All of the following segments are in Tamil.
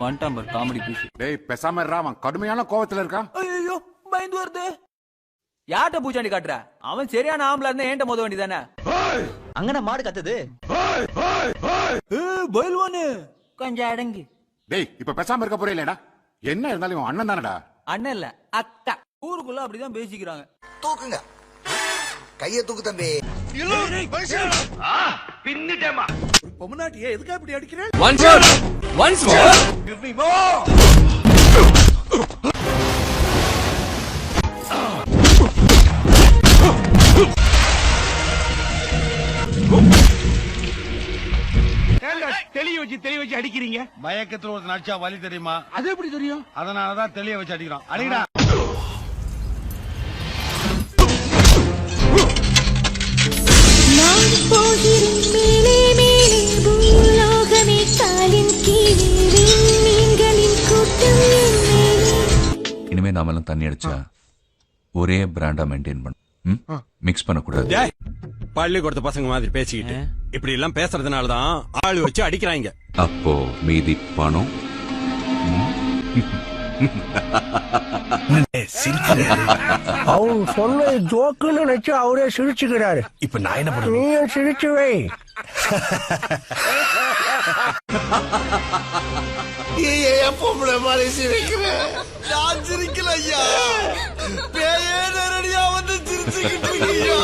வந்துட்டான் பாரு காமெடி பீஸ். டேய் பேசாம இருடா, அவன் கடுமையான கோவத்துல இருக்கான். ஐயோ பயந்து வருது. யார்ட்ட பூச்சாண்டி காட்டுற? அவன் சரியான ஆம்பளை இருந்தா ஏன்ட்ட மோத வேண்டியதானே? அங்கன மாடு கத்துது. பயில்வானு கொஞ்சம் அடங்கி. டேய் இப்ப பேசாம இருக்க போறீங்களேடா. என்ன இருந்தாலும் இவன் அண்ணன் தானடா. அண்ணன் இல்ல அக்கா. ஊருக்குள்ள அப்படிதான் பேசிக்கிறாங்க. தூக்குங்க, கைய தூக்கு தம்பி. பின்னிட்டேமா. ஒரு பொம்மநாட்டியே எதுக்கு அப்படி அடிக்கிறேன்? Once more. Give me more. தெளிய வச்சு அடிக்கிறீங்க. மயக்கத்துல ஒரு நடிச்சா வலி தெரியுமா? அது எப்படி தெரியும்? அதனாலதான் தெளிய வச்சு அடிக்கிறோம். அடிடா. இனிமே நாமெல்லாம் தண்ணி அடிச்சா ஒரே பிராண்டா மெயின்டைன் பண்ணும், மிக்ஸ் பண்ணக்கூடாது. பள்ளிக்கூடத்து பசங்க மாதிரி பேசிக்கிட்டு இப்படி எல்லாம் பேசுறதுனாலதான் ஆளு வச்சு அடிக்கிறாங்க. அப்போ மீதி பணம் அவன் சொன்ன ஜோக்குன்னு நினைச்சு அவரே சிரிச்சுக்கிறாரு. இப்ப நான் என்ன பண்ணுவேன்? நீயும் சிரிச்சு வை. ஏன் பொம்பளை மாதிரி சிரிக்கிறேன்? நான் சிரிக்கல ஐயா, பேயே நேரடியா வந்து சிரிச்சுக்கிட்டு இருக்கியா?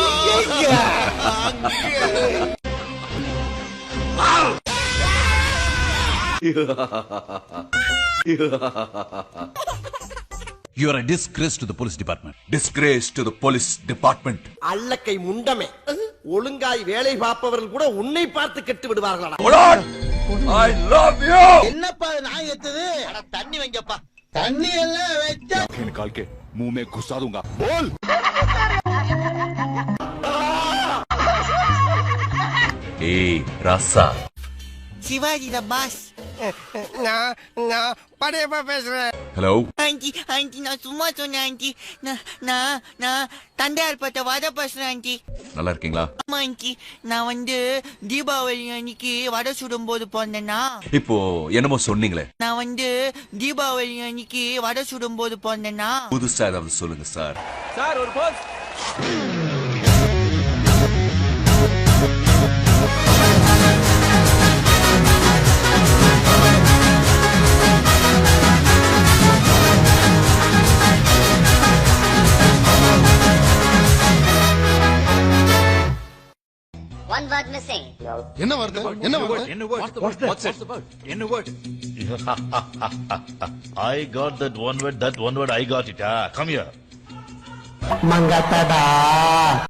You are a disgrace to the police department. Disgrace to the police department. அல்லக்கை முண்டமே, ஒழுங்காய் வேலை பார்ப்பவர்கள் கூட உன்னை பார்த்து கெட்டு விடுவார்களா? I love you. என்னப்பா நான் ஏத்தது? தண்ணி வைங்கப்பா. தண்ணி எல்லாம் வச்சா निकाल के मुंह में घुसा दूंगा. बोल. Hey, Rasa. சிவாஜி த பாஸ். நான் படையப்பா பேசுறேன். Hello. ஆண்டி ஆண்டி நான் சும்மா சொன்னேன் ஆண்டி. நான் தந்தையார் பட்ட வடை பேசுறேன் ஆண்டி. நல்லா இருக்கீங்களா? ஆமா ஆண்டி, நான் வந்து தீபாவளி அன்னைக்கு வடை சுடும் போது போனேன்னா. இப்போ என்னமோ சொன்னீங்களே, நான் வந்து தீபாவளி அன்னைக்கு வடை சுடும் போது போனேன்னா. புதுசா ஏதாவது சொல்லுங்க சார். சார் ஒரு போஸ். One word missing. என்ன வருது? என்ன வருது? என்ன word? I got that one word, I got it. Come here. மங்கத்தடா